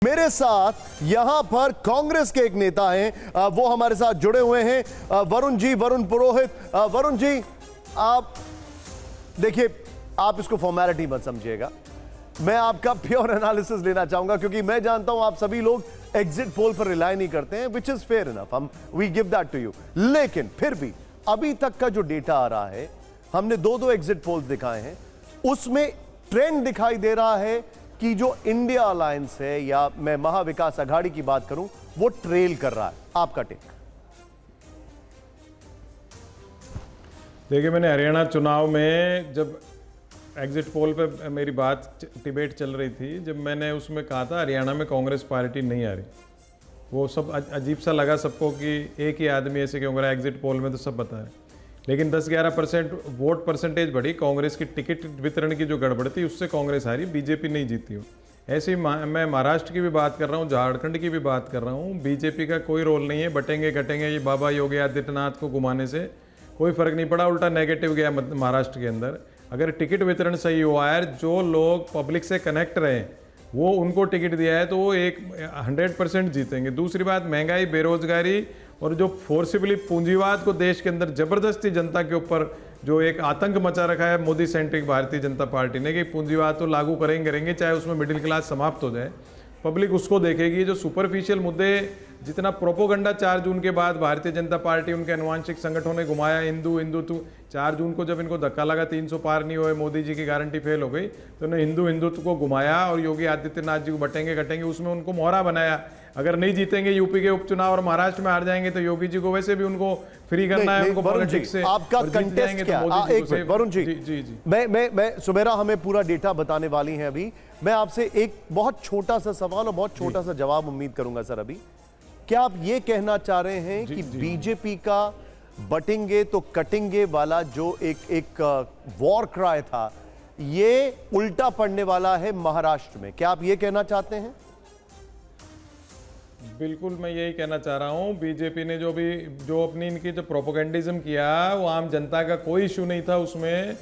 मेरे साथ यहां पर कांग्रेस के एक नेता हैं, वो हमारे साथ जुड़े हुए हैं, वरुण जी, वरुण पुरोहित। वरुण जी, आप देखिए, आप इसको फॉर्मेलिटी मत समझिएगा, मैं आपका प्योर एनालिसिस लेना चाहूंगा, क्योंकि मैं जानता हूं आप सभी लोग एग्जिट पोल पर रिलाई नहीं करते हैं, विच इज फेयर इनफ, हम we give that to you. लेकिन फिर भी अभी तक का जो डेटा आ रहा है, हमने दो एग्जिट पोल्स दिखाए हैं, उसमें ट्रेंड दिखाई दे रहा है कि जो इंडिया अलायंस है, या मैं महाविकास आघाड़ी की बात करूं, वो ट्रेल कर रहा है। आपका टेक? देखिए, मैंने हरियाणा चुनाव में जब एग्जिट पोल पे मेरी बात डिबेट चल रही थी, जब मैंने उसमें कहा था हरियाणा में कांग्रेस पार्टी नहीं आ रही, वो सब अजीब सा लगा सबको कि एक ही आदमी ऐसे क्यों कर रहा है एग्जिट पोल में, तो सब बता रहे। लेकिन 10-11% वोट परसेंटेज बढ़ी, कांग्रेस की टिकट वितरण की जो गड़बड़ थी उससे कांग्रेस हारी, बीजेपी नहीं जीती हो। ऐसे ही मैं महाराष्ट्र की भी बात कर रहा हूँ, झारखंड की भी बात कर रहा हूँ, बीजेपी का कोई रोल नहीं है, बटेंगे कटेंगे ये बाबा योगी आदित्यनाथ को घुमाने से कोई फर्क नहीं पड़ा, उल्टा नेगेटिव गया महाराष्ट्र के अंदर। अगर टिकट वितरण सही हुआ है, जो लोग पब्लिक से कनेक्ट रहे वो उनको टिकट दिया है, तो वो 100% जीतेंगे। दूसरी बात, महंगाई, बेरोजगारी और जो फोर्सिबली पूंजीवाद को देश के अंदर जबरदस्ती जनता के ऊपर जो एक आतंक मचा रखा है मोदी सेंट्रिक भारतीय जनता पार्टी ने, कि पूंजीवाद तो लागू करेंगे, चाहे उसमें मिडिल क्लास समाप्त हो जाए, पब्लिक उसको देखेगी। जो सुपरफिशियल मुद्दे, जितना प्रोपोगंडा 4 जून के बाद भारतीय जनता पार्टी, उनके अनुवांशिक संगठनों ने घुमाया, हिंदुत्व, 4 जून को जब इनको धक्का लगा 300 पार नहीं हुए, मोदी जी की गारंटी फेल हो गई, तो उन्होंने हिंदुत्व को घुमाया और योगी आदित्यनाथ जी को बटेंगे कटेंगे उसमें उनको मोहरा बनाया। अगर नहीं जीतेंगे यूपी के उपचुनाव और महाराष्ट्र में हार जाएंगे, तो योगी जी को वैसे भी उनको फ्री करना है, उनको पॉलिटिक्स से। आपका कंटेस्ट क्या? एक मिनट वरुण जी, जी। मैं सुमेरा हमें पूरा डेटा बताने वाली हैं अभी। मैं आपसे एक बहुत छोटा सा सवाल और बहुत छोटा सा जवाब उम्मीद करूंगा सर। अभी क्या आप ये कहना चाह रहे हैं कि बीजेपी का बटेंगे तो कटेंगे वाला जो एक वॉर क्राई था, ये उल्टा पड़ने वाला है महाराष्ट्र में? क्या आप ये कहना चाहते हैं? बिल्कुल, मैं यही कहना चाह रहा हूं। बीजेपी ने जो अपनी इनकी जो प्रोपोगंडिज्म किया, वो आम जनता का कोई इशू नहीं था उसमें,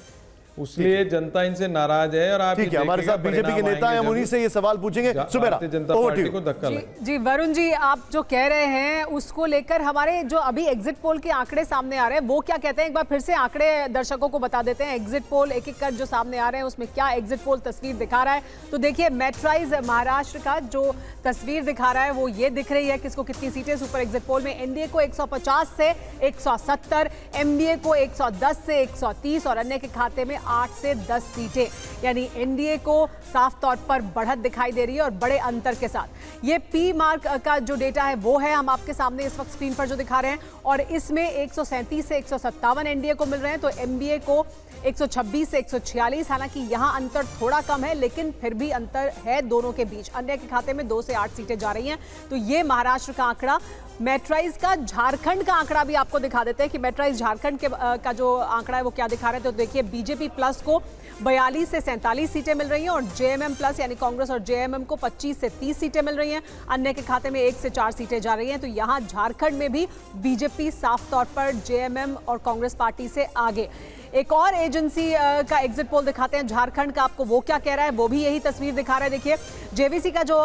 उसलिए जनता इनसे नाराज है। और आप ठीक है, हमारे साथ बीजेपी के नेता हैं, हम उन्हीं से ये सवाल पूछेंगे। सुमेरा, जनता पार्टी को धक्का लगा। जी वरुण जी, आप जो कह रहे हैं उसको लेकर हमारे जो अभी एग्जिट पोल के आंकड़े सामने आ रहे हैं, वो क्या कहते हैं? एक बार फिर से आंकड़े दर्शकों को बता देते हैं। एग्जिट पोल एक एक कर जो सामने आ रहे हैं, उसमें क्या एग्जिट पोल तस्वीर दिखा रहा है। तो देखिए, मेट्राइज महाराष्ट्र का जो तस्वीर दिखा रहा है वो ये दिख रही है, किसको कितनी सीटें सुपर एग्जिट पोल में। एनडीए को 150 से 170, एमडीए को 110 से 130 और अन्य के खाते में 8 से 10 सीटें, यानी एनडीए को साफ तौर पर बढ़त दिखाई दे रही है और बड़े अंतर के साथ। ये पी मार्क का जो डेटा है वो है हम आपके सामने इस वक्त स्क्रीन पर जो दिखा रहे हैं, और इसमें 137 से 157 एनडीए को मिल रहे हैं, तो एमडीए को 126 से 146। हालांकि यहां अंतर थोड़ा कम है, लेकिन फिर भी अंतर है दोनों के बीच। अन्य के खाते में 2 से 8 सीटें जा रही हैं। तो ये महाराष्ट्र का आंकड़ा। मेट्राइज का झारखंड का आंकड़ा भी आपको दिखा देते हैं कि मेट्राइज झारखंड का जो आंकड़ा है वो क्या दिखा रहे हैं। तो देखिए, बीजेपी प्लस को 42 से 47 सीटें मिल रही हैं, और जेएमएम प्लस यानी कांग्रेस और जेएमएम को 25 से 30 सीटें मिल रही हैं। अन्य के खाते में 1 से 4 सीटें जा रही हैं। तो यहाँ झारखंड में भी बीजेपी साफ तौर पर जेएमएम और कांग्रेस पार्टी से आगे। एक और एजेंसी का एग्जिट पोल दिखाते हैं झारखंड का, आपको वो क्या कह रहा है, वो भी यही तस्वीर दिखा रहा है। देखिए, जेवीसी का जो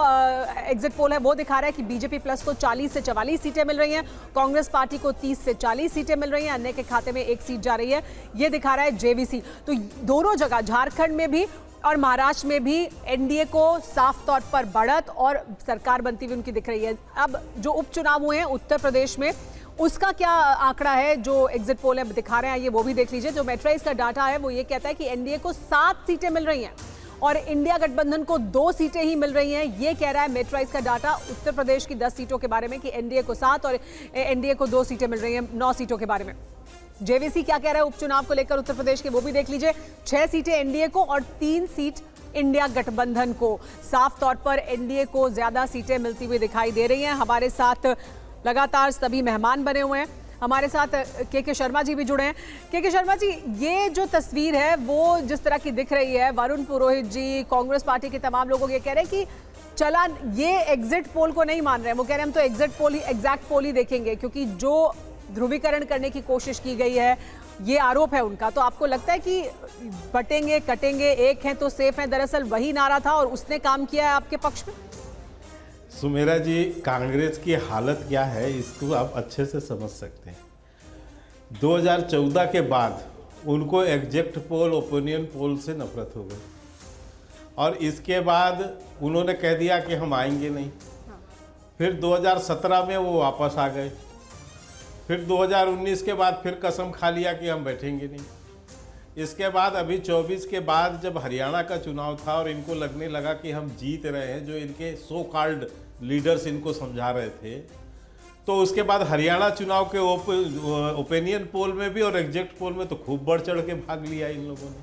एग्जिट पोल है वो दिखा रहा है कि बीजेपी प्लस को 40 से 44 सीटें मिल रही हैं, कांग्रेस पार्टी को 30 से 40 सीटें मिल रही हैं, अन्य के खाते में 1 सीट जा रही है। ये दिखा रहा है जेवीसी। तो दोनों जगह, झारखंड में भी और महाराष्ट्र में भी, एनडीए को साफ तौर पर बढ़त और सरकार बनती हुई उनकी दिख रही है। अब जो उपचुनाव हुए हैं उत्तर प्रदेश में, उसका क्या आंकड़ा है जो एग्जिट पोल है दिखा रहे हैं, ये वो भी देख लीजिए। जो मेट्राइज का डाटा है वो ये कहता है कि एनडीए को 7 सीटें मिल रही हैं और इंडिया गठबंधन को 2 सीटें ही मिल रही हैं। ये कह रहा है मेट्राइज का डाटा उत्तर प्रदेश की 10 सीटों के बारे में, कि एनडीए को 7 और एनडीए को 2 सीटें मिल रही हैं 9 सीटों के बारे में। जेवीसी क्या कह रहा है उपचुनाव को लेकर उत्तर प्रदेश के, वो भी देख लीजिए। 6 सीटें एनडीए को और 3 सीट इंडिया गठबंधन को। साफ तौर पर एनडीए को ज्यादा सीटें मिलती हुई दिखाई दे रही हैं। हमारे साथ लगातार सभी मेहमान बने हुए हैं। हमारे साथ के शर्मा जी भी जुड़े हैं। के शर्मा जी, ये जो तस्वीर है वो जिस तरह की दिख रही है, वरुण पुरोहित जी, कांग्रेस पार्टी के तमाम लोग ये कह रहे हैं कि चला ये एग्जिट पोल को नहीं मान रहे हैं। वो कह रहे हैं हम तो एग्जैक्ट पोल ही देखेंगे, क्योंकि जो ध्रुवीकरण करने की कोशिश की गई है, ये आरोप है उनका। तो आपको लगता है कि बटेंगे कटेंगे एक हैं तो सेफ हैं, दरअसल वही नारा था और उसने काम किया है आपके पक्ष में? सुमेरा जी, कांग्रेस की हालत क्या है इसको आप अच्छे से समझ सकते हैं। 2014 के बाद उनको एग्जिट पोल, ओपिनियन पोल से नफरत हो गई और इसके बाद उन्होंने कह दिया कि हम आएंगे नहीं। फिर 2017 में वो वापस आ गए। फिर 2019 के बाद फिर कसम खा लिया कि हम बैठेंगे नहीं। इसके बाद अभी 24 के बाद जब हरियाणा का चुनाव था और इनको लगने लगा कि हम जीत रहे हैं, जो इनके सो कॉल्ड लीडर्स इनको समझा रहे थे, तो उसके बाद हरियाणा चुनाव के ओपिनियन पोल में भी और एग्जिट पोल में तो खूब बढ़ चढ़ के भाग लिया इन लोगों ने।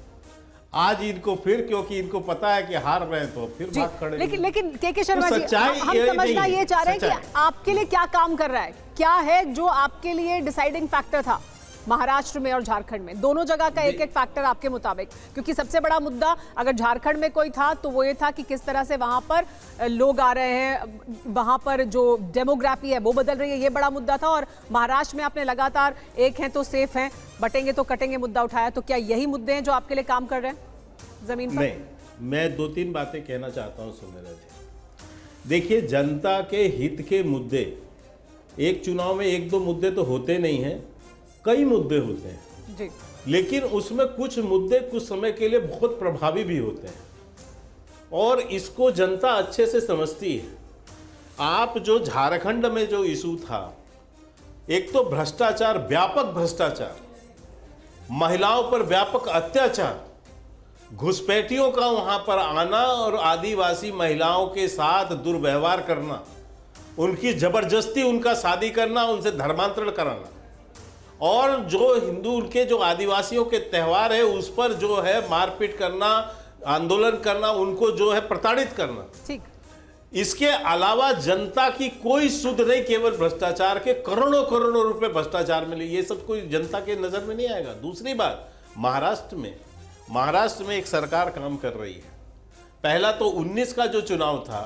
आज इनको फिर, क्योंकि इनको पता है कि हार रहे हैं, तो फिर भाग खड़े। लेकिन के शर्मा तो जी, हम समझना ये चाह रहे हैं कि आपके लिए क्या काम कर रहा है, क्या है जो आपके लिए डिसाइडिंग फैक्टर था महाराष्ट्र में और झारखंड में, दोनों जगह का एक एक फैक्टर आपके मुताबिक? क्योंकि सबसे बड़ा मुद्दा अगर झारखंड में कोई था तो वो ये था कि किस तरह से वहां पर लोग आ रहे हैं, वहां पर जो डेमोग्राफी है वो बदल रही है, ये बड़ा मुद्दा था। और महाराष्ट्र में आपने लगातार एक हैं तो सेफ हैं, बटेंगे तो कटेंगे मुद्दा उठाया। तो क्या यही मुद्दे हैं जो आपके लिए काम कर रहे हैं जमीन पर? नहीं, मैं 2-3 बातें कहना चाहता हूं सुमेरा जी। देखिए, जनता के हित के मुद्दे, एक चुनाव में 1-2 मुद्दे तो होते नहीं हैं, कई मुद्दे होते हैं जी। लेकिन उसमें कुछ मुद्दे कुछ समय के लिए बहुत प्रभावी भी होते हैं और इसको जनता अच्छे से समझती है। आप जो झारखंड में जो इशू था, एक तो भ्रष्टाचार, व्यापक भ्रष्टाचार, महिलाओं पर व्यापक अत्याचार, घुसपैठियों का वहां पर आना और आदिवासी महिलाओं के साथ दुर्व्यवहार करना, उनकी जबरदस्ती उनका शादी करना, उनसे धर्मांतरण कराना, और जो हिंदू उनके जो आदिवासियों के त्यौहार है उस पर जो है मारपीट करना, आंदोलन करना, उनको जो है प्रताड़ित करना। ठीक। इसके अलावा जनता की कोई सुध नहीं, केवल भ्रष्टाचार के करोड़ों करोड़ों रुपए भ्रष्टाचार में, ये सब कोई जनता के नजर में नहीं आएगा। दूसरी बात, महाराष्ट्र में एक सरकार काम कर रही है। पहला तो 19 का जो चुनाव था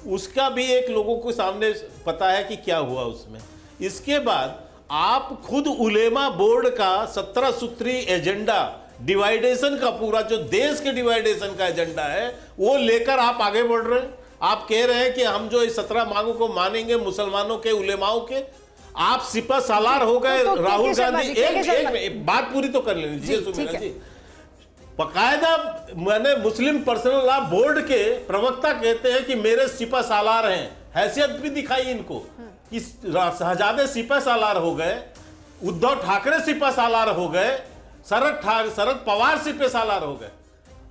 उसका भी एक लोगों को सामने पता है कि क्या हुआ उसमें। इसके बाद आप खुद उलेमा बोर्ड का 17 सूत्री एजेंडा, डिवाइडेशन का, पूरा जो देश के डिवाइडेशन का एजेंडा है वो लेकर आप आगे बढ़ रहे हैं। आप कह रहे हैं कि हम जो इस 17 मांगों को मानेंगे, मुसलमानों के, उलेमाओं के। आप सिपा सालार हो गए। तो राहुल गांधी, एक बात पूरी तो कर लेनी दीजिए सुमेरा जी। बकायदा मैंने मुस्लिम पर्सनल लॉ बोर्ड के प्रवक्ता कहते हैं कि मेरे सिपा सालार हैं, हैसियत भी दिखाई इनको कि शहजादे सिपा सालार हो गए, उद्धव ठाकरे सिपा सालार हो गए, शरद पवार सिपा सालार हो गए।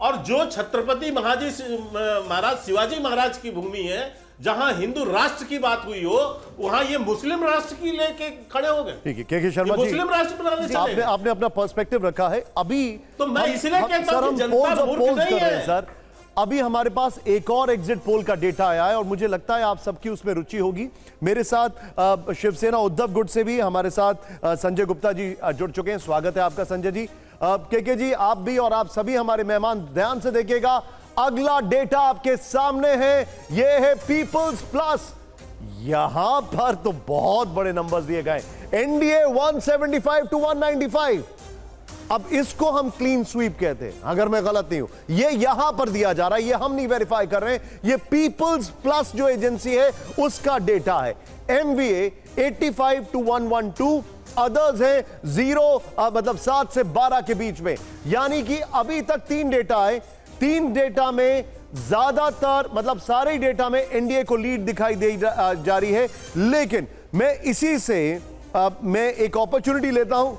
और जो छत्रपति महाराज शिवाजी महाराज की भूमि है, जहां हिंदू राष्ट्र की बात हुई हो, वहां ये मुस्लिम राष्ट्र की लेके खड़े हो गए। ठीक है, के शर्मा जी, मुस्लिम राष्ट्र बनाने चले। आपने अपना पर्सपेक्टिव रखा है। अभी तो मैं इसलिए कहता हूं कि जनता मूर्ख नहीं है सर। अभी हमारे पास एक और एग्जिट पोल का डेटा आया है और मुझे लगता है आप सबकी उसमें रुचि होगी। मेरे साथ शिवसेना उद्धव गुट से भी हमारे साथ संजय गुप्ता जी जुड़ चुके हैं। स्वागत है आपका संजय जी। के जी, आप भी और आप सभी हमारे मेहमान ध्यान से देखिएगा। अगला डेटा आपके सामने है, यह है पीपल्स प्लस। यहां पर तो बहुत बड़े नंबर्स दिए गए। NDA 175 to 195। अब इसको हम क्लीन स्वीप कहते हैं, अगर मैं गलत नहीं हूं। ये यहां पर दिया जा रहा है, ये हम नहीं वेरीफाई कर रहे हैं, ये पीपल्स प्लस जो एजेंसी है उसका डेटा है। एमवीए 85 to 112, अदर्स है 0, मतलब 7 से 12 के बीच में। यानी कि अभी तक 3 डेटा है, 3 डेटा में ज्यादातर, मतलब सारे डेटा में एनडीए को लीड दिखाई दे जा रही है। लेकिन मैं इसी से मैं एक अपॉर्चुनिटी लेता हूं,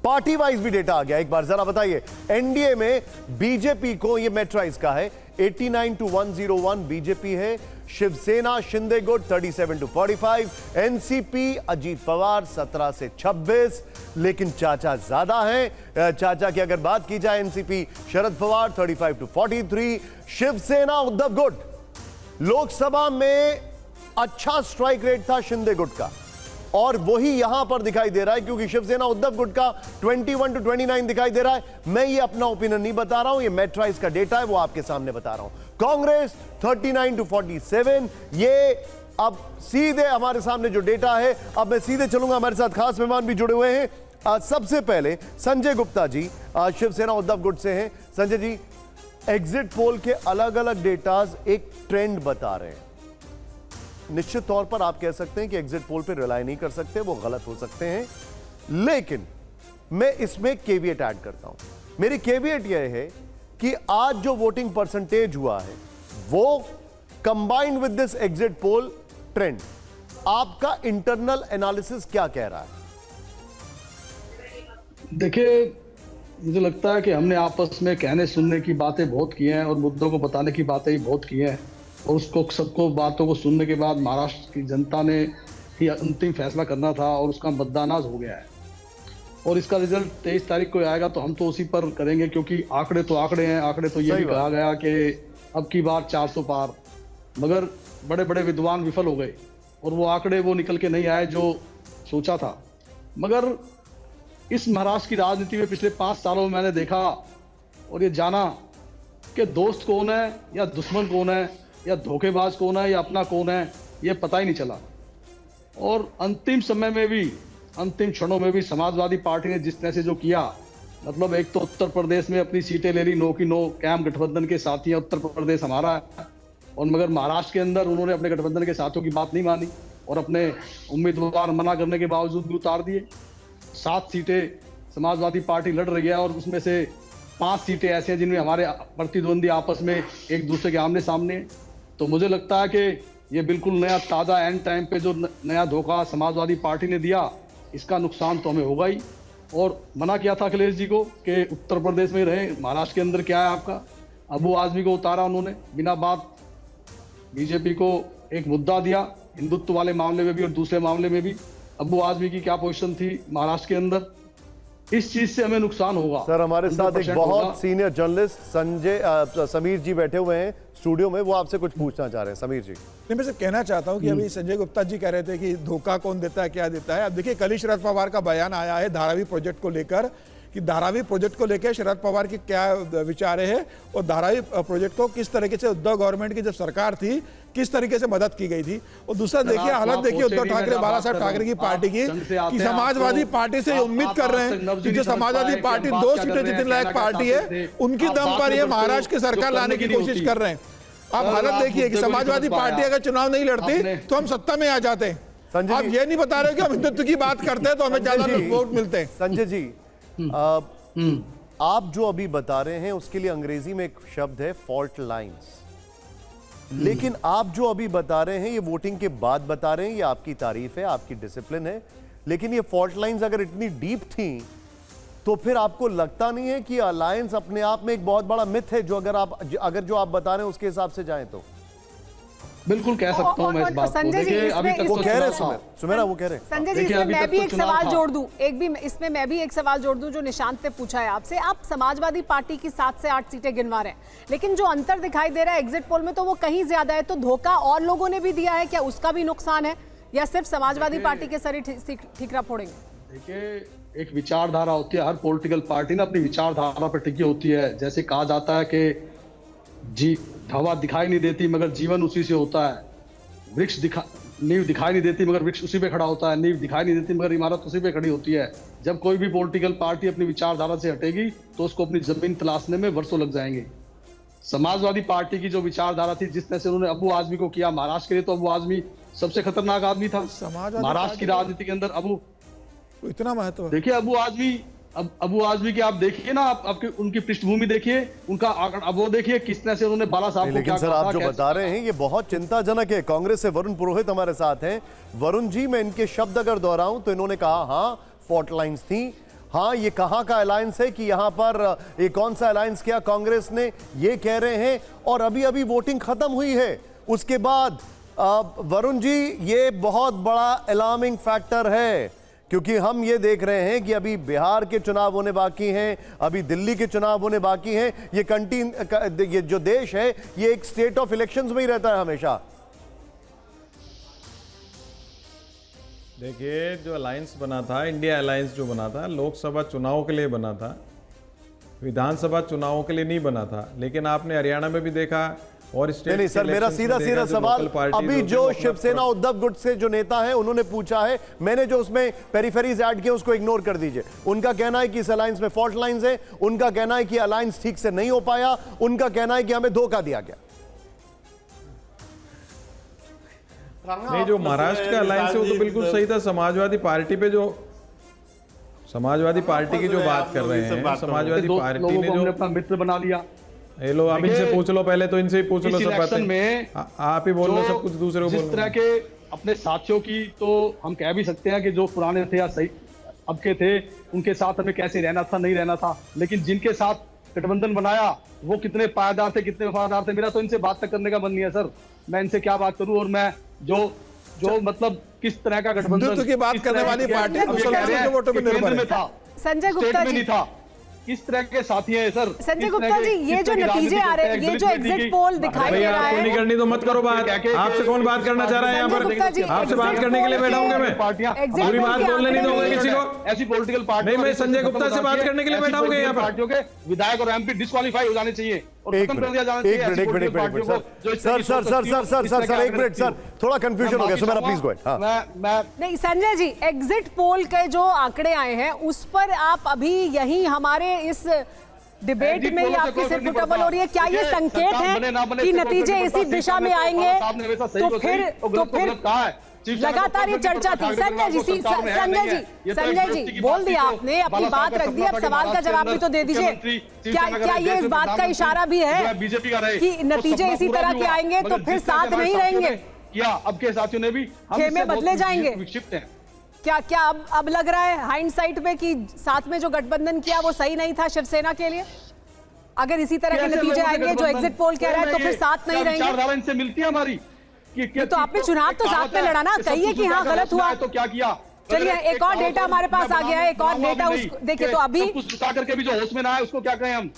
पार्टी वाइज भी डेटा आ गया। एक बार जरा बताइए, एनडीए में बीजेपी को, ये मेट्राइज का है, 89 to 101 बीजेपी है। शिवसेना शिंदे गुट 37 to 45, एनसीपी अजीत पवार 17 से 26। लेकिन चाचा ज्यादा हैं। चाचा की अगर बात की जाए, एनसीपी शरद पवार 35 to 43, शिवसेना उद्धव गुट। लोकसभा में अच्छा स्ट्राइक रेट था शिंदे गुट का और वही यहां पर दिखाई दे रहा है, क्योंकि शिवसेना उद्धव गुट का 21 to 29 दिखाई दे रहा है। मैं ये अपना ओपिनियन नहीं बता रहा हूं, ये मेट्राइज का डेटा है, वो आपके सामने बता रहा हूं। कांग्रेस 39 to 47। ये अब सीधे हमारे सामने जो डेटा है, अब मैं सीधे चलूंगा, हमारे साथ खास मेहमान भी जुड़े हुए हैं। सबसे पहले संजय गुप्ता जी शिवसेना उद्धव गुट से हैं। संजय जी, एग्जिट पोल के अलग अलग डेटाज एक ट्रेंड बता रहे हैं। निश्चित तौर पर आप कह सकते हैं कि एग्जिट पोल पे रिलाई नहीं कर सकते, वो गलत हो सकते हैं, लेकिन मैं इसमें केविएट ऐड करता हूं। मेरी केविएट यह है कि आज जो वोटिंग परसेंटेज हुआ है वो combined with this exit poll trend, आपका इंटरनल एनालिसिस क्या कह रहा है? देखिए, मुझे लगता है कि हमने आपस में कहने सुनने की बातें बहुत की हैं और मुद्दों को बताने की बातें भी बहुत की हैं, और उसको सबको बातों को सुनने के बाद महाराष्ट्र की जनता ने ही अंतिम फैसला करना था और उसका मद्देनजर हो गया है। और इसका रिजल्ट 23 तारीख को आएगा, तो हम तो उसी पर करेंगे, क्योंकि आंकड़े तो आंकड़े हैं। आंकड़े तो ये भी कहा गया कि अब की बार 400 पार, मगर बड़े बड़े विद्वान विफल हो गए और वो आंकड़े वो निकल के नहीं आए जो सोचा था। मगर इस महाराष्ट्र की राजनीति में पिछले 5 सालों में मैंने देखा और ये जाना कि दोस्त कौन है या दुश्मन कौन है या धोखेबाज कौन है या अपना कौन है, ये पता ही नहीं चला। और अंतिम समय में भी, अंतिम क्षणों में भी समाजवादी पार्टी ने जिस तरह से जो किया, मतलब एक तो उत्तर प्रदेश में अपनी सीटें ले ली 9 की 9, कैम गठबंधन के साथी हैं, उत्तर प्रदेश हमारा है, और मगर महाराष्ट्र के अंदर उन्होंने अपने गठबंधन के साथियों की बात नहीं मानी और अपने उम्मीदवार मना करने के बावजूद भी उतार दिए। 7 सीटें समाजवादी पार्टी लड़ रही है और उसमें से 5 सीटें ऐसे हैं जिनमें हमारे प्रतिद्वंदी आपस में एक दूसरे के आमने सामने हैं। तो मुझे लगता है कि ये बिल्कुल नया ताज़ा एंड टाइम पे जो नया धोखा समाजवादी पार्टी ने दिया, इसका नुकसान तो हमें होगा ही। और मना किया था अखिलेश जी को कि उत्तर प्रदेश में रहे, महाराष्ट्र के अंदर क्या है आपका। अबू आजमी को उतारा उन्होंने बिना बात, बीजेपी को एक मुद्दा दिया हिंदुत्व वाले मामले में भी और दूसरे मामले में भी। अबू आजमी की क्या पोजीशन थी महाराष्ट्र के अंदर, इस चीज से हमें नुकसान होगा। सर, हमारे साथ एक बहुत सीनियर जर्नलिस्ट समीर जी बैठे हुए हैं स्टूडियो में, वो आपसे कुछ पूछना चाह रहे हैं। समीर जी। नहीं, मैं सिर्फ कहना चाहता हूं कि अभी संजय गुप्ता जी कह रहे थे कि धोखा कौन देता है, क्या देता है। अब देखिए, कल ही शरद पवार का बयान आया है धारावी प्रोजेक्ट को लेकर, कि धारावी प्रोजेक्ट को लेकर शरद पवार की क्या विचार है और धारावी प्रोजेक्ट को किस तरीके से उद्धव गवर्नमेंट की जब सरकार थी किस तरीके से मदद की गई थी। और दूसरा देखिए, हालत देखिए उद्धव ठाकरे, बाला साहब ठाकरे की पार्टी की, कि समाजवादी पार्टी से उम्मीद कर रहे हैं कि जो समाजवादी पार्टी 2 सीटें जीतने लायक पार्टी है, उनकी दम पर ये महाराष्ट्र की सरकार लाने की कोशिश कर रहे हैं। आप हालत देखिए कि समाजवादी पार्टी अगर चुनाव नहीं लड़ती तो हम सत्ता में आ जाते हैं। आप ये नहीं बता रहे कि हम हिंदुत्व की बात करते हैं तो हमें ज्यादा वोट मिलते हैं। संजय जी, आप जो अभी बता रहे हैं उसके लिए अंग्रेजी में एक शब्द है फॉल्ट लाइंस, लेकिन आप जो अभी बता रहे हैं ये वोटिंग के बाद बता रहे हैं, ये आपकी तारीफ है, आपकी डिसिप्लिन है, लेकिन ये फॉल्ट लाइंस अगर इतनी डीप थी तो फिर आपको लगता नहीं है कि अलायंस अपने आप में एक बहुत बड़ा मिथ है, जो अगर जो आप बता रहे हैं उसके हिसाब से जाएं तो? बिल्कुल कह सकता हूं मैं इस बात को। देखिए, अभी तक वो कह रहे हैं सुमेरा, वो कह रहे हैं। संजय जी, इसमें मैं भी एक सवाल जोड़ दूं, इसमें मैं भी एक सवाल जोड़ दूं जो निशांत ने पूछा है आपसे। आप समाजवादी पार्टी की 7 से 8 सीटें गिनवा रहे हैं, लेकिन जो अंतर दिखाई दे रहा है एग्जिट पोल में तो वो कहीं ज्यादा है। तो धोखा और लोगों ने भी दिया है, क्या उसका भी नुकसान है या सिर्फ समाजवादी पार्टी के सर ही ठीकरा फोड़ेंगे? देखिए, एक विचारधारा होती है, हर पॉलिटिकल पार्टी ना अपनी विचारधारा पर टिकी होती है। जैसे कहा जाता है कि हवा दिखाई नहीं देती मगर जीवन उसी से होता है, नींव दिखाई नहीं देती मगर वृक्ष उसी पे खड़ा होता है, नींव दिखाई नहीं देती मगर इमारत उसी पे खड़ी होती है। जब कोई भी पॉलिटिकल पार्टी अपनी विचारधारा से हटेगी तो उसको अपनी जमीन तलाशने में वर्षों लग जाएंगे। समाजवादी पार्टी की जो विचारधारा थी, जिस तरह से उन्होंने अबू आजमी को किया महाराष्ट्र के लिए, तो अबू आजमी सबसे खतरनाक आदमी था महाराष्ट्र की राजनीति के अंदर। अबू इतना महत्व, देखिए अबू आजमी की आप देखिए ना, आपके उनकी पृष्ठभूमि देखिए, उनका अब वो देखिए किस तरह से उन्होंने बाला साहब को लेकिन सर, आप जो बता रहे हैं ये बहुत चिंताजनक है। कांग्रेस से वरुण पुरोहित हमारे साथ हैं। वरुण जी, मैं इनके शब्द अगर दोहराऊं तो इन्होंने कहा हाँ फॉल्ट लाइंस थी, हाँ ये कहां का अलायंस है कि यहां पर ये कौन सा अलायंस किया कांग्रेस ने, ये कह रहे हैं। और अभी अभी वोटिंग खत्म हुई है, उसके बाद वरुण जी ये बहुत बड़ा अलार्मिंग फैक्टर है, क्योंकि हम ये देख रहे हैं कि अभी बिहार के चुनाव होने बाकी हैं, अभी दिल्ली के चुनाव होने बाकी हैं। ये जो देश है ये एक स्टेट ऑफ इलेक्शंस में ही रहता है हमेशा। देखिए, जो अलायंस बना था, इंडिया अलायंस जो बना था, लोकसभा चुनाव के लिए बना था, विधानसभा चुनावों के लिए नहीं बना था। लेकिन आपने हरियाणा में भी देखा और नहीं सर, मेरा सीधा सवाल, अभी जो शिवसेना उद्धव गुट से जो नेता है उन्होंने पूछा है, मैंने जो उसमें पेरिफेरीज ऐड किए उसको इग्नोर कर दीजिए। उनका कहना है कि इस अलायंस में फॉल्ट लाइंस है, उनका कहना है कि अलायंस ठीक से नहीं हो पाया, उनका कहना है कि हमें धोखा दिया गया। नहीं, जो महाराष्ट्र का अलायंस है वो तो बिल्कुल सही था। समाजवादी पार्टी पे जो समाजवादी पार्टी की जो बात कर रहे हैं, समाजवादी पार्टी लोगों ने को हमने जो अपना मित्र बना लिया। ये लो, अब इनसे पूछ लो, पहले तो इनसे ही पूछ लो इस सब इलेक्शन बातें। में आप ही बोल लो जो सब कुछ, दूसरे को जिस बोल तरह के अपने साथियों की, तो हम कह भी सकते हैं कि जो पुराने थे या सही अब के थे, उनके साथ हमें कैसे रहना था, नहीं रहना था। लेकिन जिनके साथ गठबंधन बनाया वो कितने पायदार थे, कितने वफादार थे। मेरा तो इनसे बात तक करने का मन नहीं है सर। मैं इनसे क्या बात करूं। और मैं जो मतलब किस तरह का गठबंधन, हिंदुत्व की बात किस करने तरह वाली के- पार्टी अभी मुसलमानों कह रहे के हैं वोटों पे कि निर्भर केंद्र है। में था, संजय गुप्ता स्टेट में जी, नहीं था। किस तरह के साथी हैं सर? संजय किस गुप्ता तरह जी, के- ये किस जो तरह की नतीजे राजनीति आ रहे करते हैं, हैं, ये जो दलित नीति एग्जिट की- पोल दिखाई भाई दे रहा आपको है, नहीं करनी तो मत करो बात। आपसे कौन बात करना चाह रहा है यहाँ संजय गुप्ता जी, पर? आपसे एग्जिट बात करने के लिए पोल बैठा हूँ मैं। पार्टियां एग्जिट पूरी पोल बात के बोलने नहीं आंकड़े दूंगा में- किसी को। ऐसी पॉलिटिकल पार्टी, नहीं, मैं संजय गुप्ता से बात करने के लिए बैठा हूँ यहाँ पर। पार्टियों के विधायक और एमपी डिस्क्वालीफाई हो जाने चाहिए और एक खत्म कर दिया जाना मिनट, चाहिए ऐसी political पार्टियों को जो इस तरह की सोच रखती हो, इस तरह के एक मिनट सर, थोड़ा कंफ्यूजन हो गया सुमेरा, प्लीज गो अहेड। मैं नहीं संजय जी, एग्जिट पोल के जो आंकड़े आए हैं उस पर आप अभी यही हमारे इस डिबेट एग्जिट में ही पोल से आपकी कोई सिर फर्क नहीं पुटअबल पड़ता। हो रही है? क्या ये देखिए, संकेत सरकार बने ना है बने कि इससे कोई नतीजे फर्क नहीं इसी पड़ता। दिशा में चीफ आएंगे? सेनेटर साहब ने हमेशा सही तो को फिर सही और गलत को गलत कहा है। चीफ सेनेटर लगातार ये को फर्क नहीं चर्चा पड़ता, थी। ठाकरे संजय जी, सरकार में है, संजय नहीं है। जी, ये तो एक संजय विरोधी जी की बोल बात दिया थी, आपने, अपनी बाला साहब बात का रख दी, सपना अब था कि सवाल का जवाब भी तो दे दीजिए। मुख्यमंत्री, चीफ क्या सेनेटर क्या देश ये इस में बात का प्रधानमंत्री इशारा भी जो है बीजेपी का रहे कि वो नतीजे सपना इसी पूरा तरह भी के हुआ। आएंगे तो मगर फिर जिस तरह साथ के नहीं हमारे साथियों रहेंगे? ने किया, अब के साथियों ने भी हम खेमे इससे बहुत बदले जाएंगे? विक्षिप्त हैं। क्या क्या अब लग रहा है हाइंडसाइट में कि साथ में जो गठबंधन किया वो सही नहीं था शिवसेना के लिए? अगर इसी तरह के कैसे नतीजे लोगों से आएंगे जो गठबंधन? एग्जिट पोल कह रहा है तो फिर साथ नहीं रहेंगे? विचारधारा इनसे मिलती है हमारी ये तो आपने चुनाव तो साथ में लड़ा ना, कहिए कि हाँ गलत हुआ। तो क्या किया? चलिए एक और डेटा हमारे पास आ गया है, एक और डेटा देखिए तो अभी कुछ बता करके भी जो होश में ना आए उसको क्या कहें हम?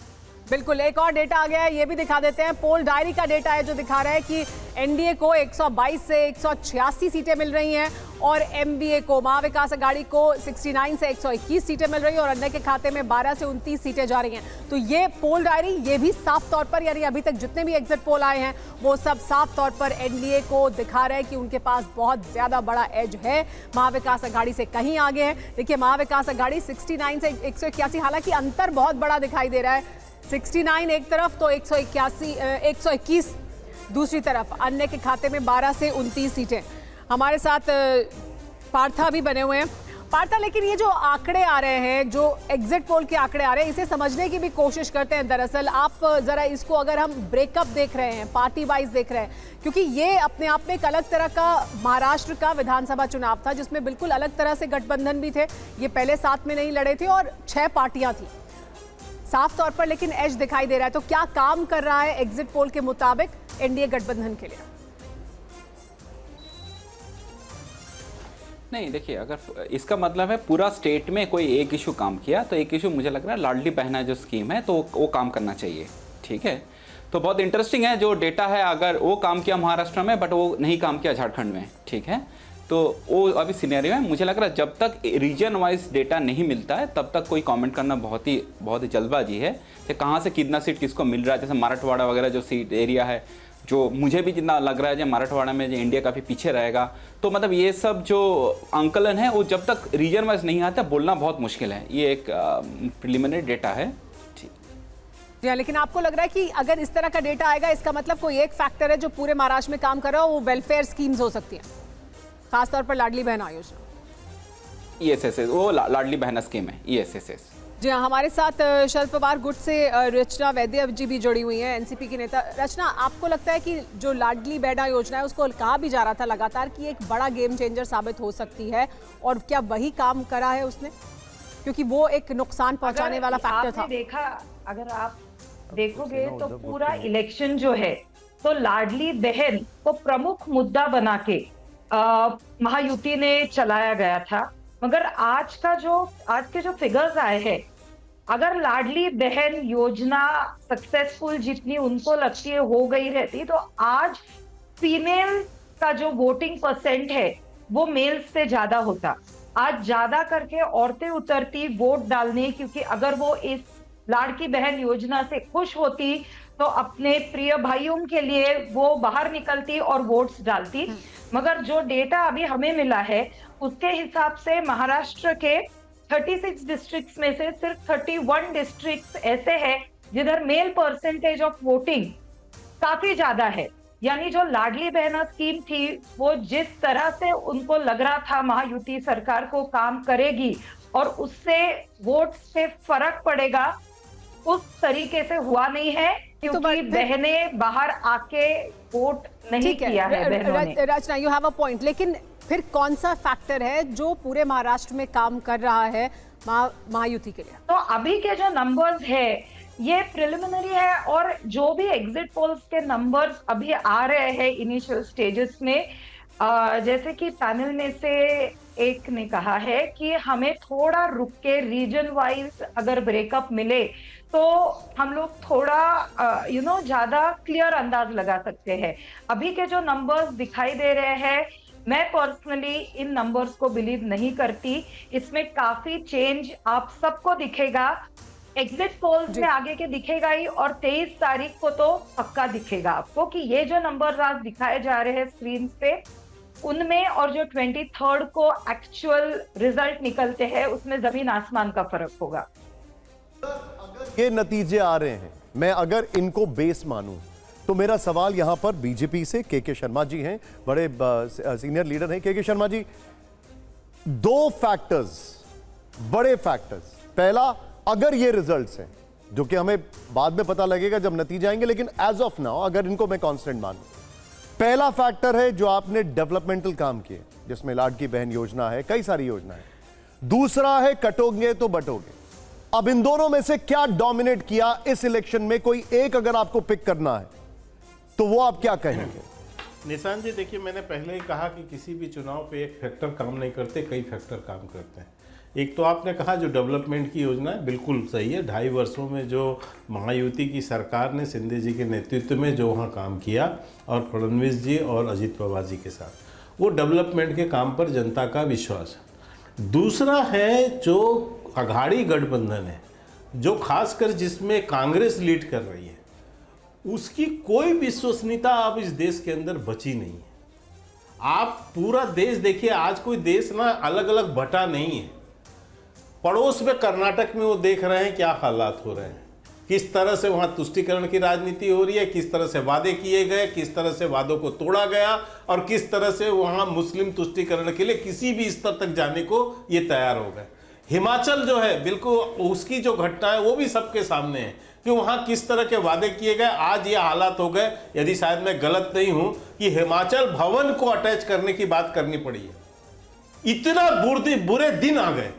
बिल्कुल एक और डेटा आ गया है, ये भी दिखा देते हैं। पोल डायरी का डेटा है जो दिखा रहा है कि एनडीए को 122 से 186 सीटें मिल रही हैं और एमवीए को, महाविकास अघाड़ी को 69 से 121 सीटें मिल रही हैं और अन्य के खाते में 12 से 29 सीटें जा रही हैं। तो ये पोल डायरी ये भी साफ तौर पर, यानी अभी तक जितने भी एग्जिट पोल आए हैं वो सब साफ तौर पर एनडीए को दिखा रहे हैं कि उनके पास बहुत ज्यादा बड़ा एज है, महाविकास अघाड़ी से कहीं आगे है। देखिए महाविकास अघाड़ी 69 से 181, हालांकि अंतर बहुत बड़ा दिखाई दे रहा है। 69 एक तरफ तो 121 दूसरी तरफ, अन्य के खाते में 12 से 29 सीटें। हमारे साथ पार्था भी बने हुए हैं। पार्था, लेकिन ये जो आंकड़े आ रहे हैं, जो एग्जिट पोल के आंकड़े आ रहे हैं, इसे समझने की भी कोशिश करते हैं। दरअसल आप जरा इसको अगर हम ब्रेकअप देख रहे हैं, पार्टी वाइज देख रहे हैं, क्योंकि ये अपने आप में एक अलग तरह का महाराष्ट्र का विधानसभा चुनाव था जिसमें बिल्कुल अलग तरह से गठबंधन भी थे। ये पहले साथ में नहीं लड़े थे और 6 पार्टियां थी साफ तौर पर, लेकिन एज दिखाई दे रहा है। तो क्या काम कर रहा है एग्जिट पोल के मुताबिक एनडीए गठबंधन के लिए? नहीं देखिए, अगर इसका मतलब है पूरा स्टेट में कोई एक इशू काम किया तो एक इशू मुझे लग रहा है लाडली बहना जो स्कीम है तो वो काम करना चाहिए। ठीक है, तो बहुत इंटरेस्टिंग है जो डेटा है, अगर वो काम किया महाराष्ट्र में बट वो नहीं काम किया झारखंड में। ठीक है, तो वो अभी सिनेरियो है। मुझे लग रहा है जब तक रीजन वाइज डेटा नहीं मिलता है तब तक कोई कमेंट करना बहुत ही जल्दबाजी है कि कहाँ से कितना सीट किसको मिल रहा है। जैसे मराठवाड़ा वगैरह जो सीट एरिया है, जो मुझे भी जितना लग रहा है जो मराठवाड़ा में जो इंडिया काफ़ी पीछे रहेगा, तो मतलब ये सब जो आंकलन है वो जब तक रीजन वाइज नहीं आता बोलना बहुत मुश्किल है। ये एक प्रिलिमिनरी डेटा है। जी, लेकिन आपको लग रहा है कि अगर इस तरह का डेटा आएगा इसका मतलब कोई एक फैक्टर है जो पूरे महाराष्ट्र में काम कर रहा हो, वो वेलफेयर स्कीम्स हो सकती हैं, खासतौर पर लाडली बहना योजना? ESSS, वो लाडली बहना स्कीम है, ESSS। जी हाँ, हमारे साथ शरद पवार गुट से रचना वैद्य जी भी जुड़ी हुई हैं, एनसीपी की नेता। रचना, आपको लगता है कि जो लाडली बहना योजना है उसको कहा भी जा रहा था लगातार कि एक बड़ा गेम चेंजर साबित हो सकती है, और क्या वही काम करा है उसने? क्योंकि वो एक नुकसान पहुंचाने वाला फैक्टर था। देखा, अगर आप देखोगे तो पूरा इलेक्शन जो है तो लाडली बहन को प्रमुख मुद्दा बना के महायुति ने चलाया गया था। मगर आज के जो फिगर्स आए हैं, अगर लाडली बहन योजना सक्सेसफुल जितनी उनको लगती है हो गई रहती तो आज फीमेल का जो वोटिंग परसेंट है वो मेल्स से ज्यादा होता। आज ज्यादा करके औरतें उतरती वोट डालने, क्योंकि अगर वो इस लाड़की बहन योजना से खुश होती तो अपने प्रिय भाइयों के लिए वो बाहर निकलती और वोट्स डालती। मगर जो डेटा अभी हमें मिला है उसके हिसाब से महाराष्ट्र के 36 डिस्ट्रिक्ट्स में से सिर्फ 31 डिस्ट्रिक्ट्स ऐसे हैं जिधर मेल परसेंटेज ऑफ वोटिंग काफी ज्यादा है। यानी जो लाडली बहना स्कीम थी वो जिस तरह से उनको लग रहा था महायुति सरकार को काम करेगी और उससे वोट से फर्क पड़ेगा, उस तरीके से हुआ नहीं है, क्योंकि बहनें बाहर आके वोट नहीं किया है बहनों ने। रचना, यू हैव अ पॉइंट, लेकिन फिर कौन सा फैक्टर है जो पूरे महाराष्ट्र में काम कर रहा है महायुति के लिए? तो अभी के जो नंबर्स है ये प्रिलिमिनरी है, और जो भी एग्जिट पोल्स के नंबर्स अभी आ रहे हैं इनिशियल स्टेजेस में, जैसे कि पैनल में से एक ने कहा है कि हमें थोड़ा रुक के रीजन वाइज अगर ब्रेकअप मिले तो हम लोग थोड़ा ज्यादा क्लियर अंदाज लगा सकते हैं। अभी के जो नंबर्स दिखाई दे रहे हैं, मैं पर्सनली इन नंबर्स को बिलीव नहीं करती। इसमें काफी चेंज आप सबको दिखेगा, एग्जिट पोल्स में आगे के दिखेगा ही, और 23 तारीख को तो पक्का दिखेगा आपको कि ये जो नंबर आज दिखाए जा रहे हैं स्क्रीन पे, उनमें और जो 23rd को एक्चुअल रिजल्ट निकलते हैं उसमें जमीन आसमान का फर्क होगा। ये नतीजे आ रहे हैं, मैं अगर इनको बेस मानूं तो मेरा सवाल यहां पर बीजेपी से के शर्मा जी हैं, बड़े सीनियर लीडर हैं। के शर्मा जी, दो फैक्टर्स, बड़े फैक्टर्स, पहला अगर ये रिजल्ट्स हैं जो कि हमें बाद में पता लगेगा जब नतीजे आएंगे, लेकिन एज ऑफ नाउ अगर इनको मैं कांस्टेंट मानूं, पहला फैक्टर है जो आपने डेवलपमेंटल काम किए, जिसमें लाडकी बहन योजना है, कई सारी योजना है। दूसरा है कटोगे तो बटोगे। अब इन दोनों में से क्या डोमिनेट किया इस इलेक्शन में? कोई एक अगर आपको पिक करना है तो वो आप क्या कहेंगे? निशान जी, देखिए, मैंने पहले ही कहा कि किसी भी चुनाव पे एक फैक्टर काम नहीं करते, कई फैक्टर काम करते हैं। एक तो आपने कहा जो डेवलपमेंट की योजना है, बिल्कुल सही है। 2.5 वर्षों में जो महायुति की सरकार ने शिंदे जी के नेतृत्व में जो वहाँ काम किया, और फडणवीस जी और अजित पवार जी के साथ, वो डेवलपमेंट के काम पर जनता का विश्वास है। दूसरा है जो अघाड़ी गठबंधन है, जो खासकर जिसमें कांग्रेस लीड कर रही है, उसकी कोई विश्वसनीयता अब इस देश के अंदर बची नहीं है। आप पूरा देश देखिए, आज कोई देश ना अलग अलग बटा नहीं है। पड़ोस में कर्नाटक में वो देख रहे हैं क्या हालात हो रहे हैं, किस तरह से वहाँ तुष्टीकरण की राजनीति हो रही है, किस तरह से वादे किए गए, किस तरह से वादों को तोड़ा गया, और किस तरह से वहाँ मुस्लिम तुष्टीकरण के लिए किसी भी स्तर तक जाने को ये तैयार हो गए। हिमाचल जो है, बिल्कुल उसकी जो घटना है वो भी सबके सामने है कि वहाँ किस तरह के वादे किए गए। आज ये हालात हो गए, यदि शायद मैं गलत नहीं हूँ, कि हिमाचल भवन को अटैच करने की बात करनी पड़ी है। इतना बुरे दिन आ गए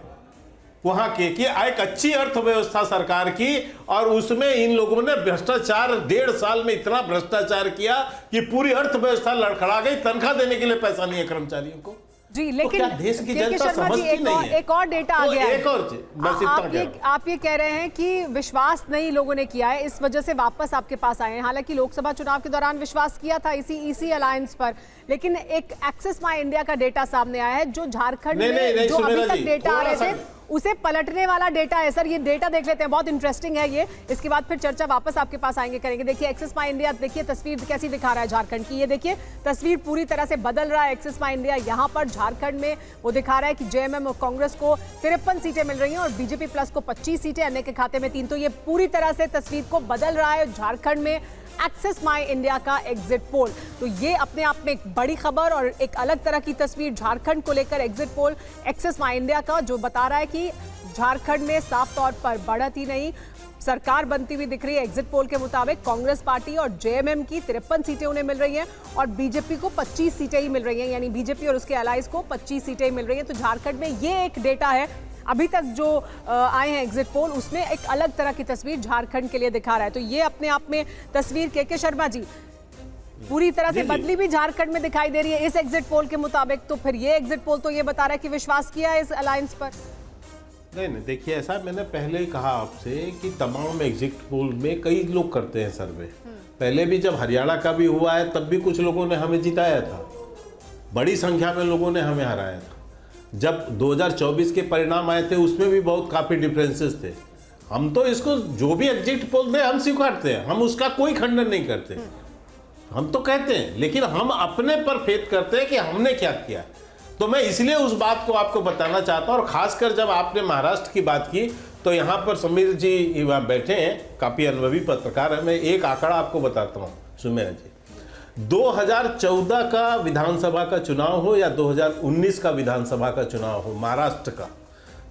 वहां के कि एक अच्छी अर्थव्यवस्था सरकार की, और उसमें इन लोगों ने भ्रष्टाचार, 1.5 साल में इतना भ्रष्टाचार किया कि पूरी अर्थव्यवस्था लड़खड़ा गई। तनख्वाह देने के लिए पैसा नहीं है कर्मचारियों को जी। लेकिन तो देश की जनता समझती नहीं है। एक और डेटा आ गया है। एक और बस इतना आप ये कह रहे हैं कि विश्वास नहीं लोगों ने किया है, इस वजह से वापस आपके पास आए हैं। हालांकि लोकसभा चुनाव के दौरान विश्वास किया था इसी अलायंस पर, लेकिन एक एक्सेस माई इंडिया का डेटा सामने आया है जो झारखंड में जो अभी तक डेटा आ रहे थे उसे पलटने वाला डेटा है। सर, ये डेटा देख लेते हैं, बहुत इंटरेस्टिंग है ये। इसके बाद फिर चर्चा वापस आपके पास आएंगे, करेंगे। देखिए एक्सेस माई इंडिया, देखिए तस्वीर कैसी दिखा रहा है झारखंड की। ये देखिए तस्वीर पूरी तरह से बदल रहा है एक्सेस माई इंडिया। यहाँ पर झारखंड में वो दिखा रहा है कि जेएमएम और कांग्रेस को 53 सीटें मिल रही हैं और बीजेपी प्लस को 25 सीटें, अन्य के खाते में 3। तो ये पूरी तरह से तस्वीर को बदल रहा है झारखंड में एक्सेस माई इंडिया का एग्जिट पोल। तो ये अपने आप में एक बड़ी खबर और एक अलग तरह की तस्वीर झारखंड को लेकर एग्जिट पोल एक्सेस माई इंडिया का, जो बता रहा है कि झारखंड में साफ तौर पर बढ़त ही नहीं, सरकार बनती हुई दिख रही है। एग्जिट पोल के मुताबिक कांग्रेस पार्टी और जेएमएम की 53 सीटें उन्हें मिल रही हैं और बीजेपी को 25 सीटें ही मिल रही हैं, यानी बीजेपी और उसके अलाइज को 25 सीटें ही मिल रही हैं। तो झारखंड में ये एक डेटा है अभी तक जो आए हैं एग्जिट पोल, उसमें एक अलग तरह की तस्वीर झारखंड के लिए दिखा रहा है। तो ये अपने आप में तस्वीर के शर्मा जी पूरी तरह से बदली भी झारखंड में दिखाई दे रही है इस एग्जिट पोल के मुताबिक। तो फिर ये एग्जिट पोल तो ये बता रहा है कि विश्वास किया है इस अलायंस पर। नहीं, देखिए, ऐसा मैंने पहले ही कहा आपसे कि तमाम एग्जिट पोल में कई लोग करते हैं सर्वे। पहले भी जब हरियाणा का भी हुआ है तब भी कुछ लोगों ने हमें जिताया था, बड़ी संख्या में लोगों ने हमें हराया था। जब 2024 के परिणाम आए थे उसमें भी बहुत काफ़ी डिफरेंसेस थे। हम तो इसको जो भी एग्जिट पोल थे हम स्वीकारते हैं, हम उसका कोई खंडन नहीं करते, हम तो कहते हैं, लेकिन हम अपने पर फेथ करते हैं कि हमने क्या किया। तो मैं इसलिए उस बात को आपको बताना चाहता हूं, और खासकर जब आपने महाराष्ट्र की बात की तो यहाँ पर समीर जी वहाँ बैठे हैं, काफ़ी अनुभवी पत्रकार है। मैं एक आंकड़ा आपको बताता हूँ सुमेरा जी। 2014 का विधानसभा का चुनाव हो या 2019 का विधानसभा का चुनाव हो महाराष्ट्र का,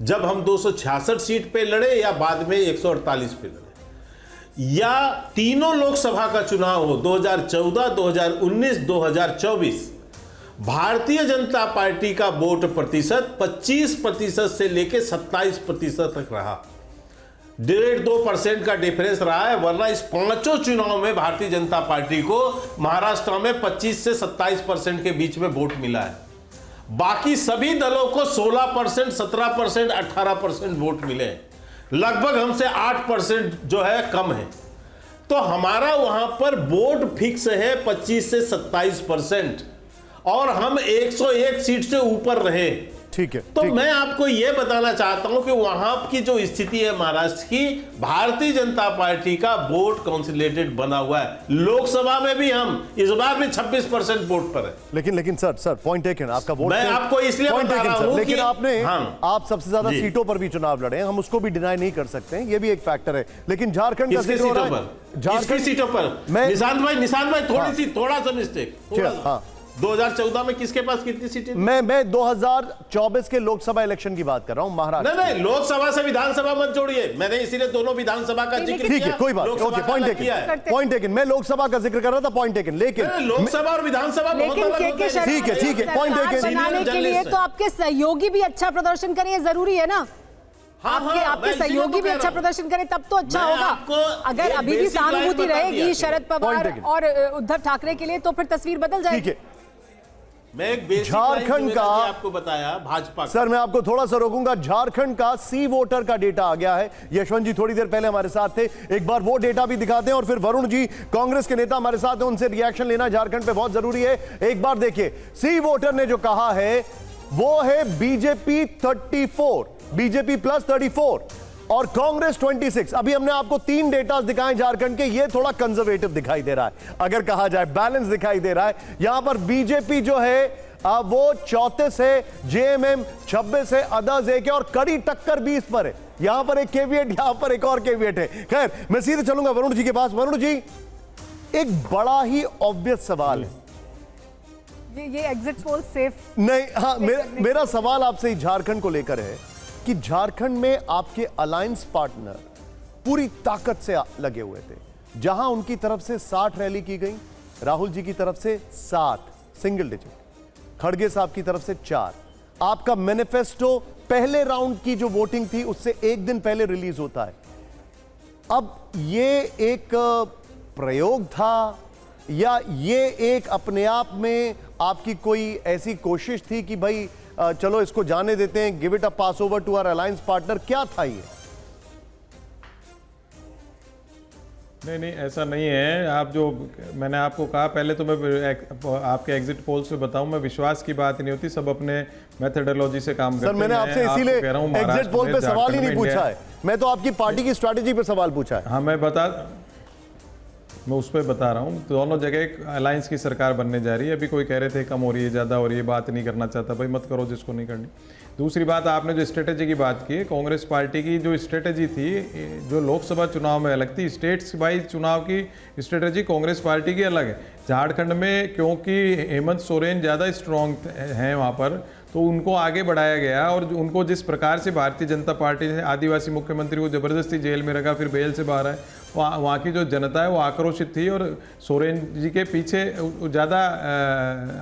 जब हम 266 सीट पे लड़े या बाद में 148 पे लड़े, या तीनों लोकसभा का चुनाव हो 2014, 2019, 2024, भारतीय जनता पार्टी का वोट प्रतिशत 25% से लेकर 27% तक रहा। 1.5-2% का डिफरेंस रहा है, वरना इस पांचों चुनाव में भारतीय जनता पार्टी को महाराष्ट्र में 25 से 27% के बीच में वोट मिला है। बाकी सभी दलों को 16%, 17%, 18% वोट मिले हैं। लगभग हमसे 8% जो है कम है। तो हमारा वहां पर वोट फिक्स है 25 से 27% और हम 101 सीट से ऊपर रहे। ठीक है। तो मैं आपको यह बताना चाहता हूं कि वहां की जो स्थिति है महाराष्ट्र की, भारतीय जनता पार्टी का वोट काउंसिलेटेड बना हुआ है। लोकसभा में भी हम इस बार भी 26% वोट पर है। लेकिन सर पॉइंट टेकन, आपका वोट मैं आपको इसलिए बता रहा हूं, लेकिन आपने आप सबसे ज्यादा जी। सीटों पर भी चुनाव लड़े हैं, हम उसको भी डिनाई नहीं कर सकते हैं, ये भी एक फैक्टर है। लेकिन झारखंड का किसकी जिक्र हो रहा सीटों है, पर? झारखंड किसकी सीटों पर? मैं निशांत भाई थोड़ा सा मिस्टेक। हाँ 2014 में किसके पास कितनी सीटें? मैं 2024 के लोकसभा इलेक्शन की बात कर रहा हूं महाराष्ट्र। नहीं, लोकसभा से विधानसभा मत जोड़िए, मैंने इसीलिए दोनों विधानसभा का जिक्र ठीक है, किया। कोई बात लोकसभा ओके, का पॉइंट टेकन। मैं लोकसभा का जिक्र कर रहा था, पॉइंट टेकन। लेकिन लोकसभा और विधानसभा बहुत लेकिन अलग के होते हैं। ठीक है, पॉइंट टेकन। बनाने के लिए तो आपके सहयोगी भी अच्छा प्रदर्शन करें, ये जरूरी है ना। आपके सहयोगी भी अच्छा प्रदर्शन करें तब तो अच्छा होगा। अगर अभी भी सहानुभूति रहेगी शरद पवार और उद्धव ठाकरे के लिए तो फिर तस्वीर बदल जाएगी। मैं एक बेसिक झारखंड का आपको बताया भाजपा। सर मैं आपको थोड़ा सा रोकूंगा। झारखंड का सी वोटर का डेटा आ गया है। यशवंत जी थोड़ी देर पहले हमारे साथ थे, एक बार वो डेटा भी दिखाते हैं और फिर वरुण जी कांग्रेस के नेता हमारे साथ हैं, उनसे रिएक्शन लेना झारखंड पे बहुत जरूरी है। एक बार देखिए सी वोटर ने जो कहा है वो है बीजेपी 34, बीजेपी प्लस 34 और कांग्रेस 26। अभी हमने आपको 3 डेटा दिखाए झारखंड के, ये थोड़ा कंजर्वेटिव दिखाई दे रहा है, अगर कहा जाए बैलेंस दिखाई दे रहा है। यहां पर बीजेपी जो है वो 34 है, जेएमएम 26 है, अदर्स 1 है और कड़ी टक्कर 20 पर है। यहां पर एक केविएट, यहां पर एक और केविएट है। खैर मैं सीधे चलूंगा वरुण जी के पास। वरुण जी, एक बड़ा ही ऑब्वियस सवाल है, ये एग्जिट पोल सेफ नहीं, हाँ मेरा सवाल आपसे झारखंड को लेकर है कि झारखंड में आपके अलायंस पार्टनर पूरी ताकत से लगे हुए थे। जहां उनकी तरफ से 60 रैली की गई, राहुल जी की तरफ से 7 सिंगल डिजिट, खड़गे साहब की तरफ से 4। आपका मैनिफेस्टो पहले राउंड की जो वोटिंग थी उससे एक दिन पहले रिलीज होता है। अब ये एक प्रयोग था या ये एक अपने आप में आपकी कोई ऐसी कोशिश थी कि भाई चलो इसको जाने देते हैं, give it a pass over to our alliance partner, क्या था ये? नहीं ऐसा नहीं है। आप जो मैंने आपको कहा पहले, तो मैं आपके एग्जिट पोल्स पे बताऊं, मैं विश्वास की बात नहीं होती, सब अपने मेथोडोलॉजी से काम करते हैं। सर मैंने आपसे इसीलिए एग्जिट पोल पे सवाल ही नहीं पूछा है, मैं तो आपकी पार्टी की स्ट्रैटेजी पे सवाल पूछा है। हाँ मैं उस पर बता रहा हूँ। दोनों जगह एक अलायंस की सरकार बनने जा रही है। अभी कोई कह रहे थे कम हो रही है, ज़्यादा हो रही है, बात नहीं करना चाहता, भाई मत करो जिसको नहीं करनी। दूसरी बात, आपने जो स्ट्रेटेजी की बात की, कांग्रेस पार्टी की जो स्ट्रेटेजी थी जो लोकसभा चुनाव में अलग थी, स्टेट्स वाइज चुनाव की स्ट्रेटेजी कांग्रेस पार्टी की अलग है। झारखंड में क्योंकि हेमंत सोरेन ज़्यादा स्ट्रॉन्ग हैं वहाँ पर, तो उनको आगे बढ़ाया गया और उनको जिस प्रकार से भारतीय जनता पार्टी ने आदिवासी मुख्यमंत्री को ज़बरदस्ती जेल में रखा, फिर बेल से बाहर आए, वहाँ की जो जनता है वो आक्रोशित थी और सोरेन जी के पीछे ज़्यादा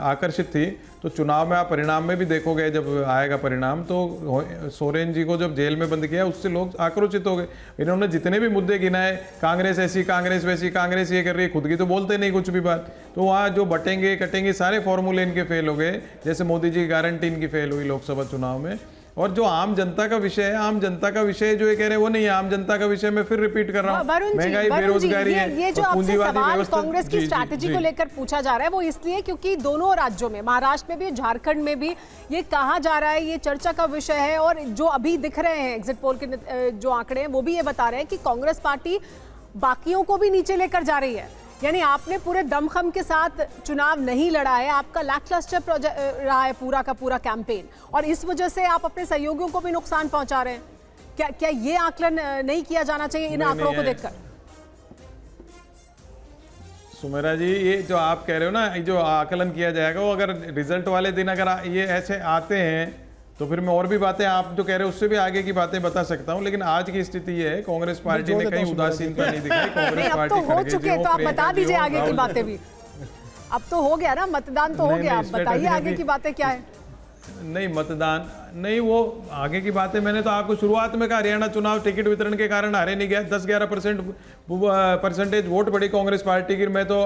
आकर्षित थी। तो चुनाव में आप परिणाम में भी देखोगे, जब आएगा परिणाम, तो सोरेन जी को जब जेल में बंद किया उससे लोग आक्रोशित हो गए। इन्होंने जितने भी मुद्दे गिनाए, कांग्रेस ऐसी, कांग्रेस वैसी, कांग्रेस ये कर रही है, खुद की तो बोलते नहीं कुछ भी बात। तो वहाँ जो बटेंगे कटेंगे सारे फॉर्मूले इनके फेल हो गए। जैसे मोदी जी की गारंटी इनकी फेल हुई लोकसभा चुनाव में। और जो आम जनता का विषय है, आम जनता का विषय जो ये कह रहे हैं वो नहीं है। आम जनता का विषय मैं फिर रिपीट कर रहा हूँ, महंगाई, बेरोजगारी है, ये जो आपसे सवाल कांग्रेस की स्ट्रैटेजी को लेकर पूछा जा रहा है वो इसलिए क्योंकि दोनों राज्यों में, महाराष्ट्र में भी, झारखंड में भी ये कहा जा रहा है, ये चर्चा का विषय है। और जो अभी दिख रहे हैं एग्जिट पोल के जो आंकड़े हैं वो भी ये बता रहे हैं कि कांग्रेस पार्टी बाकियों को भी नीचे लेकर जा रही है। यानी आपने पूरे दमखम के साथ चुनाव नहीं लड़ा है, आपका लैकलस्टर रहा है पूरा का पूरा कैंपेन, और इस वजह से आप अपने सहयोगियों को भी नुकसान पहुंचा रहे हैं। क्या ये आकलन नहीं किया जाना चाहिए इन आंकड़ों को देखकर? सुमेरा जी, ये जो आप कह रहे हो ना, ये जो आकलन किया जाएगा, वो अगर रिजल्ट वाले दिन अगर ये ऐसे आते हैं तो फिर मैं और भी बातें आप जो कह रहे हो उससे भी आगे की बातें बता सकता हूं। लेकिन आज की स्थिति ये है, कांग्रेस पार्टी ने कहीं उदासीनता नहीं दिखाई। कांग्रेस अब पार्टी तो हो चुके, तो आप बता दीजिए आगे की बातें भी। अब तो हो गया ना, मतदान तो हो गया, आप बताइए आगे की बातें क्या है। नहीं, मतदान नहीं, वो आगे की बातें मैंने तो आपको शुरुआत में कहा, हरियाणा चुनाव टिकट वितरण के कारण हारे नहीं गया, 10-11% परसेंटेज वोट पड़ी कांग्रेस पार्टी की। मैं तो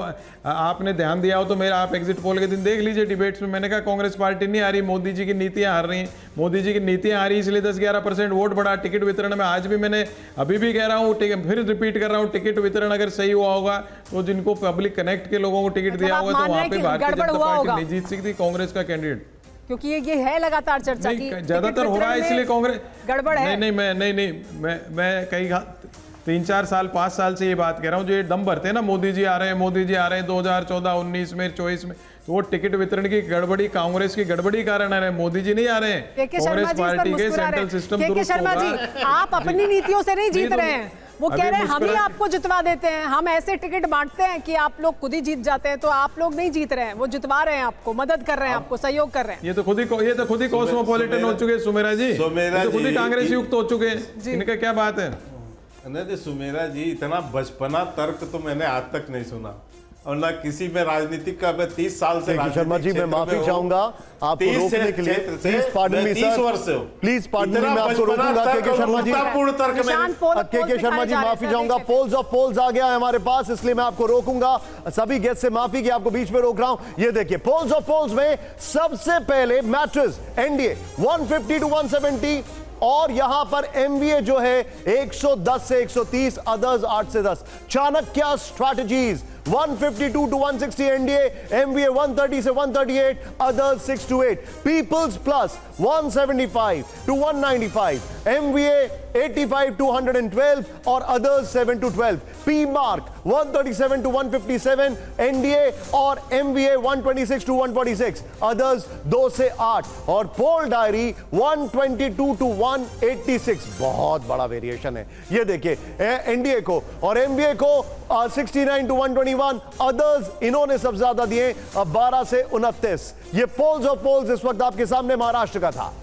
आपने ध्यान दिया हो तो मेरा आप एग्जिट पोल के दिन देख लीजिए, डिबेट्स में मैंने कहा कांग्रेस पार्टी नहीं आ रही, मोदी जी की नीतियां हार रही, मोदी जी की नीतियां आ रही, इसलिए 10-11% वोट बढ़ा टिकट वितरण में। आज भी मैंने अभी भी कह रहा हूँ, फिर रिपीट कर रहा हूँ, टिकट वितरण अगर सही हुआ होगा तो जिनको पब्लिक कनेक्ट के लोगों को टिकट दिया होगा तो वहां पे भारतीय जनता पार्टी नहीं जीत सकती कांग्रेस का कैंडिडेट, क्योंकि ये है लगातार चर्चा की ज्यादातर हो रहा है, इसलिए कांग्रेस गड़बड़ है। मैं कई 3-4 साल 5 साल से ये बात कह रहा हूँ, जो ये दम भरते हैं ना, मोदी जी आ रहे हैं, मोदी जी आ रहे हैं 2014, 19 में, 24 में, तो वो टिकट वितरण की गड़बड़ी, कांग्रेस की गड़बड़ी कारण आ रहे हैं, मोदी जी नहीं आ रहे हैं। कांग्रेस पार्टी के सेंट्रल सिस्टम दुरुस्त शर्मा जी, होगा। आप अपनी नीतियों से नहीं जीत रहे हैं, वो कह रहे हैं हम ही आपको जितवा देते हैं, हम ऐसे टिकट बांटते हैं कि आप लोग खुद ही जीत जाते हैं, तो आप लोग नहीं जीत रहे हैं, वो जितवा रहे हैं आपको, मदद कर रहे हैं, आपको सहयोग कर रहे हैं। ये तो खुद ही कॉस्मोपॉलिटन हो चुके हैं सुमेरा जी, तो खुद ही कांग्रेस युक्त हो चुके हैं, इनका क्या बात है। नहीं सुमेरा जी, इतना बचपना तर्क तो मैंने आज तक नहीं सुना, और ना किसी में राजनीतिक का। मैं 30 साल से शर्मा जी, मैं माफी चाहूंगा आपको रोकने के लिए, please pardon me sir, please pardon me, मैं आपको रोकूंगा। के शर्मा जी, के शर्मा जी, माफी चाहूंगा, पोल्स ऑफ पोल्स आ गया है हमारे पास, इसलिए मैं आपको रोकूंगा। सभी गेस्ट से माफी कि आपको बीच में रोक रहा हूं। ये देखिए, पोल्स ऑफ पोल्स में सबसे पहले मैट्रिक्स एनडीए 150 to 170, और यहां पर एमवीए जो है 110 से 130, अदर्स 8 से 10। Chanakya strategies 152 to 160 NDA, MVA 130 से 138, others 6 to 8। People's Plus 175 to 195, MVA 85 to 112 और others 7 to 12। P Marq 137 to 157, NDA और एमवीए 126 to 146, अदर्स 2 से 8। और पोल डायरी 122 to 186, बहुत बड़ा वेरिएशन है। ये देखिए, एनडीए को और एमवीए को 69 to 121, अदर्स इन्होंने सबसे ज्यादा दिए 12 से 29। ये पोल्स ऑफ पोल्स इस वक्त आपके सामने महाराष्ट्र का था।